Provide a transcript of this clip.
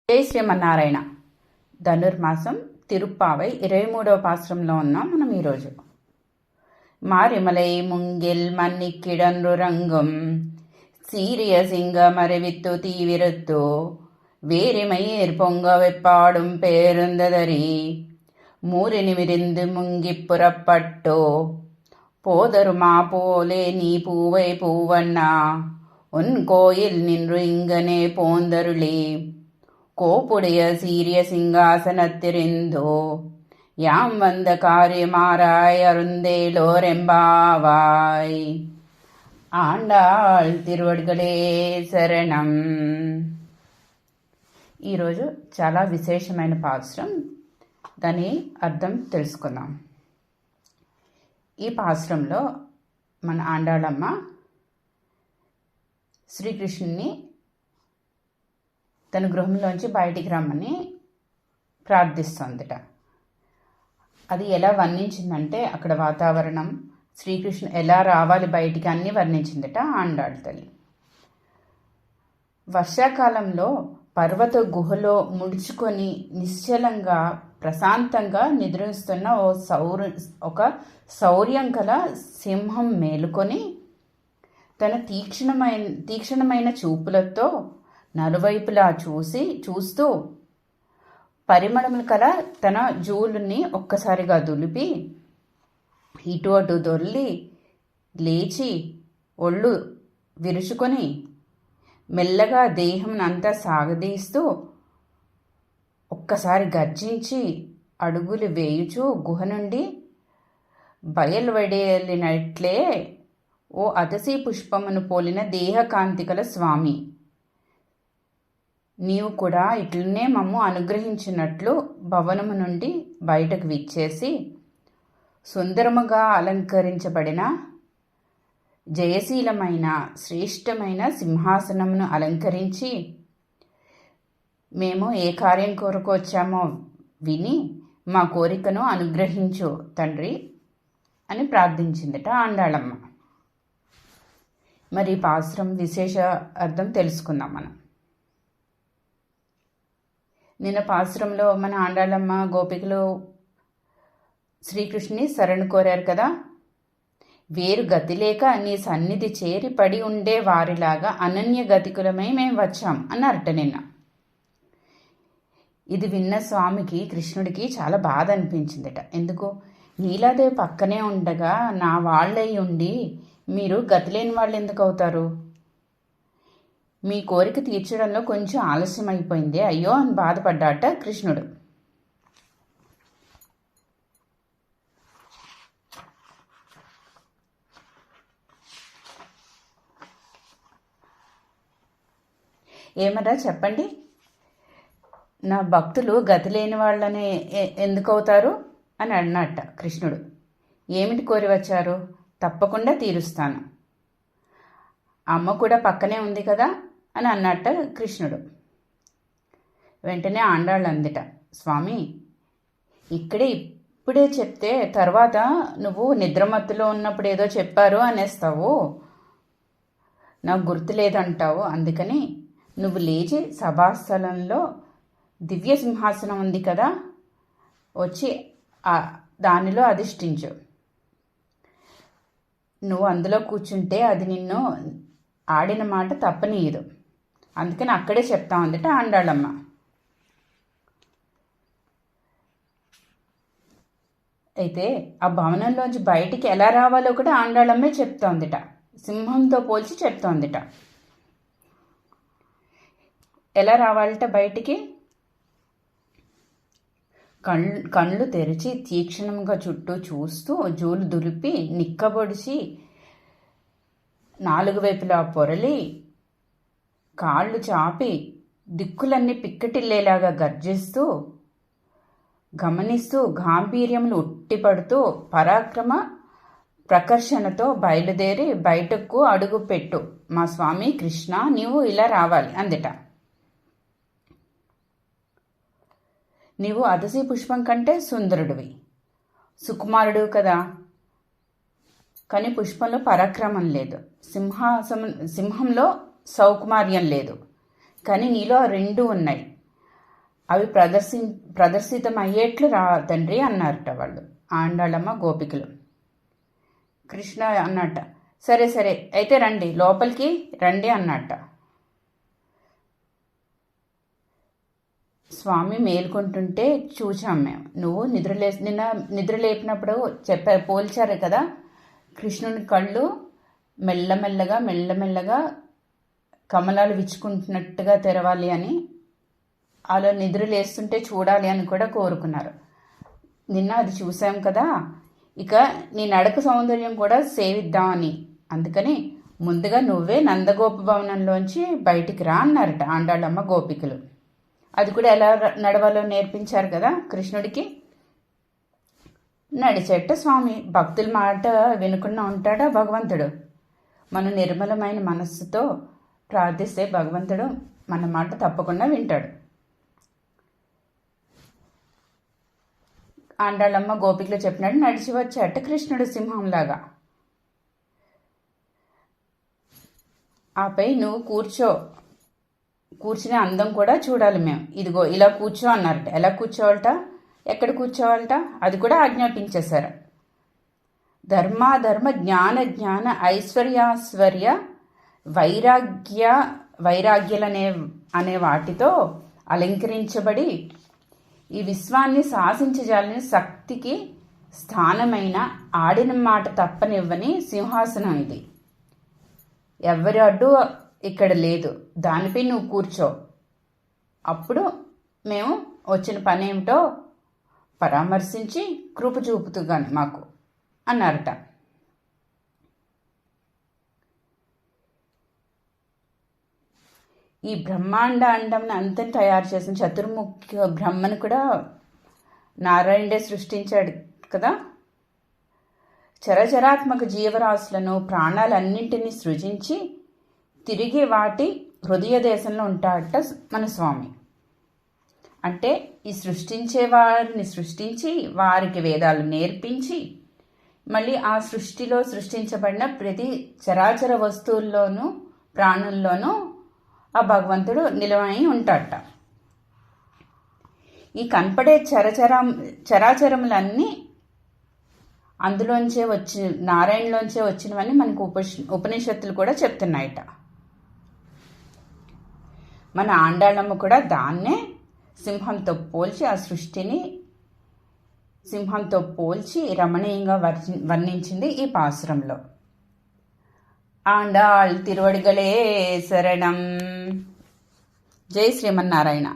జై శ్రీమన్నారాయణ. ధనుర్మాసం తిరుప్పావై 23వ పాశ్రంలో ఉన్నాం మనం ఈరోజు. మారిమలై ముంగిల్ మన్నిక్కిడన్రు రంగం சீரிய சிங்க மறைவித்து தீவிரத்து வேரிமயிர் பொங்க வெப்பாடும் பேருந்ததறி மூரினி விரிந்து முங்கிப் புறப்பட்டோ போதருமா போலே நீ பூவை பூவண்ணா உன் கோயில் நின்று இங்கனே போந்தருளி கோப்புடைய சீரிய சிங்காசனத்திரிந்தோ யாம் வந்த காரியமாராய் அருந்தேலோரெம்பாவாய். ఆండాళ్ తిరువడిగలే శరణం. ఈరోజు చాలా విశేషమైన పాసురం, దాని అర్థం తెలుసుకుందాం. ఈ పాసురంలో మన ఆండాళమ్మ శ్రీకృష్ణుని తన గృహంలోంచి బయటికి రమ్మని ప్రార్థిస్తుందిట. అది ఎలా వర్ణించిందంటే అక్కడ వాతావరణం, శ్రీకృష్ణు ఎలా రావాలి బయటికి అన్నీ వర్ణించిందట ఆండాళ్ తల్లి. వర్షాకాలంలో పర్వత గుహలో ముడుచుకొని నిశ్చలంగా ప్రశాంతంగా నిద్రిస్తున్న ఒక శౌర్యం గల సింహం మేలుకొని తన తీక్షణమైన చూపులతో నలువైపులా చూస్తూ పరిమళములు కల తన జూలుని ఒక్కసారిగా దులిపి ఇటు అటు దొర్లి లేచి ఒళ్ళు విరుచుకొని మెల్లగా దేహం అంతా సాగదీస్తూ ఒక్కసారి గర్జించి అడుగులు వేయుచూ గుహ నుండి బయలువెడలినట్లే ఓ అతసీ పుష్పమును పోలిన దేహకాంతికల స్వామి, నీవు కూడా ఇట్లనే మమ్ము అనుగ్రహించినట్లు భవనము నుండి బయటకు విచ్చేసి సుందరముగా అలంకరించబడిన జయశీలమైన శ్రేష్టమైన సింహాసనమును అలంకరించి మేము ఏ కార్యం కొరకు వచ్చామో విని మా కోరికను అనుగ్రహించు తండ్రి అని ప్రార్థించిందట ఆండాళమ్మ. మరి పాసురం విశేష అర్థం తెలుసుకుందాం మనం. నిన్న పాసురంలో మన ఆండాళమ్మ గోపికలు శ్రీకృష్ణుని శరణు కోరారు కదా. వేరు గతి లేక నీ సన్నిధి చేరి పడి ఉండే వారిలాగా అనన్య గతికులమై మేము వచ్చాం అన్నారట నిన్న. ఇది విన్న స్వామికి, కృష్ణుడికి చాలా బాధ అనిపించిందట. ఎందుకు, నీలాదేవి పక్కనే ఉండగా నా వాళ్ళై ఉండి మీరు గతిలేని వాళ్ళు ఎందుకు అవుతారు? మీ కోరిక తీర్చడంలో కొంచెం ఆలస్యం అయిపోయింది అయ్యో అని బాధపడ్డాట కృష్ణుడు. ఏమరా చెప్పండి, నా భక్తులు గతి లేని వాళ్ళని ఎందుకు అవుతారు అని అన్నట్ట కృష్ణుడు. ఏమిటి కోరి వచ్చారు? తప్పకుండా తీరుస్తాను, అమ్మ కూడా పక్కనే ఉంది కదా అని అన్నట్ట కృష్ణుడు. వెంటనే ఆండాళ్ళు అందిట, స్వామి ఇప్పుడే చెప్తే తర్వాత నువ్వు నిద్రమత్తులో ఉన్నప్పుడు ఏదో చెప్పారు అనేస్తావు, నాకు గుర్తు లేదంటావు. అందుకని నువ్వు లేచి సభాస్థలంలో దివ్య సింహాసనం ఉంది కదా, వచ్చి దానిలో అధిష్ఠించు. నువ్వు అందులో కూర్చుంటే అది నిన్ను ఆడిన మాట తప్పనీయదు, అందుకని అక్కడే చెప్తా ఉందట ఆండాళమ్మ. అయితే ఆ భవనంలోంచి బయటికి ఎలా రావాలో కూడా ఆండాళమ్మే చెప్తోందిట, సింహంతో పోల్చి చెప్తోందిట. ఎలా రావాలట బయటికి? కళ్ళు తెరిచి తీక్షణంగా చుట్టూ చూస్తూ జూలు దులిపి నిక్కబొడిచి 4 వైపులా పొరలి కాళ్ళు చాపి దిక్కులన్నీ పిక్కటిల్లేలాగా గర్జిస్తూ గమనిస్తూ గాంభీర్యములు ఉట్టిపడుతూ పరాక్రమ ప్రకర్షణతో బయలుదేరి బయటకు అడుగు పెట్టు మా స్వామి కృష్ణ, నీవు ఇలా రావాలి అందట. నీవు అతసీ పుష్పం కంటే సుందరుడివి, సుకుమారుడు కదా, కానీ పుష్పంలో పరాక్రమం లేదు, సింహంలో సౌకుమార్యం లేదు, కానీ నీలో 2 ఉన్నాయి. అవి ప్రదర్శితమయ్యేట్లు రా తండ్రి అన్నారట వాళ్ళు, ఆండాళమ్మ గోపికలు. కృష్ణ అన్నట్ట, సరే సరే అయితే రండి, లోపలికి రండి అన్నట్ట. స్వామి మేల్కొంటుంటే చూచాం మేము. నువ్వు నిన్న నిద్ర లేపినప్పుడు పోల్చారు కదా, కృష్ణుని కళ్ళు మెల్లమెల్లగా మెల్లమెల్లగా కమలాలు విచ్చుకుంటున్నట్టుగా తెరవాలి అని, అలా నిద్ర లేస్తుంటే చూడాలి అని కూడా కోరుకున్నారు. నిన్న అది చూసాం కదా, ఇక నీ నడక సౌందర్యం కూడా సేవిద్దామని, అందుకని ముందుగా నువ్వే నందగోప భవనంలోంచి బయటికి రా అన్నారట ఆండాళ్ళమ్మ గోపికలు. అది కూడా ఎలా నడవాలో నేర్పించారు కదా కృష్ణుడికి. నడిచేట స్వామి. భక్తుల మాట వినకుండా ఉంటాడా భగవంతుడు? మన నిర్మలమైన మనస్సుతో ప్రార్థిస్తే భగవంతుడు మన మాట తప్పకుండా వింటాడు. ఆండాళ్ళమ్మ గోపికలు చెప్పినట్టు నడిచి వచ్చాట కృష్ణుడు సింహంలాగా. ఆపై నువ్వు కూర్చునే అందం కూడా చూడాలి మేము, ఇదిగో ఇలా కూర్చో అన్నారట. ఎలా కూర్చోవాలట, ఎక్కడ కూర్చోవాలట, అది కూడా ఆజ్ఞాపించేశారు. ధర్మ జ్ఞాన ఐశ్వర్యాశ్వర్య వైరాగ్యలనే అనే వాటితో అలంకరించబడి ఈ విశ్వాన్ని శాసించజాలని శక్తికి స్థానమైన ఆడిన మాట తప్పనివ్వని సింహాసనం ఇది. ఎవరి అడ్డు ఇక్కడ లేదు, దానిపై నువ్వు కూర్చో, అప్పుడు మేము వచ్చిన పని ఏమిటో పరామర్శించి కృప చూపుతుగాని మాకు అన్నారట. ఈ బ్రహ్మాండ అండంని అంతం తయారు చేసిన చతుర్ముఖి బ్రహ్మను కూడా నారాయణుడే సృష్టించాడు కదా. చరచరాత్మక జీవరాశులను ప్రాణాలన్నింటినీ సృజించి తిరిగి వాటి హృదయ దేశంలో ఉంటాడట మన స్వామి. అంటే ఈ సృష్టించే వారిని సృష్టించి వారికి వేదాలు నేర్పించి మళ్ళీ ఆ సృష్టిలో సృష్టించబడిన ప్రతి చరాచర వస్తువుల్లోనూ ప్రాణుల్లోనూ ఆ భగవంతుడు నిలవై ఉంటాడట. ఈ కనపడే చరాచరములన్నీ అందులోంచే నారాయణలోంచే వచ్చినవని మనకు ఉపనిషత్తులు కూడా చెప్తున్నాయట. మన ఆండాళ్ళమ్మ కూడా దాన్నే సింహంతో పోల్చి ఆ సృష్టిని సింహంతో పోల్చి రమణీయంగా వర్ణించింది ఈ పాసురంలో. ఆండాళ్ తిరువడిగలే శరణం. జై శ్రీమన్నారాయణ.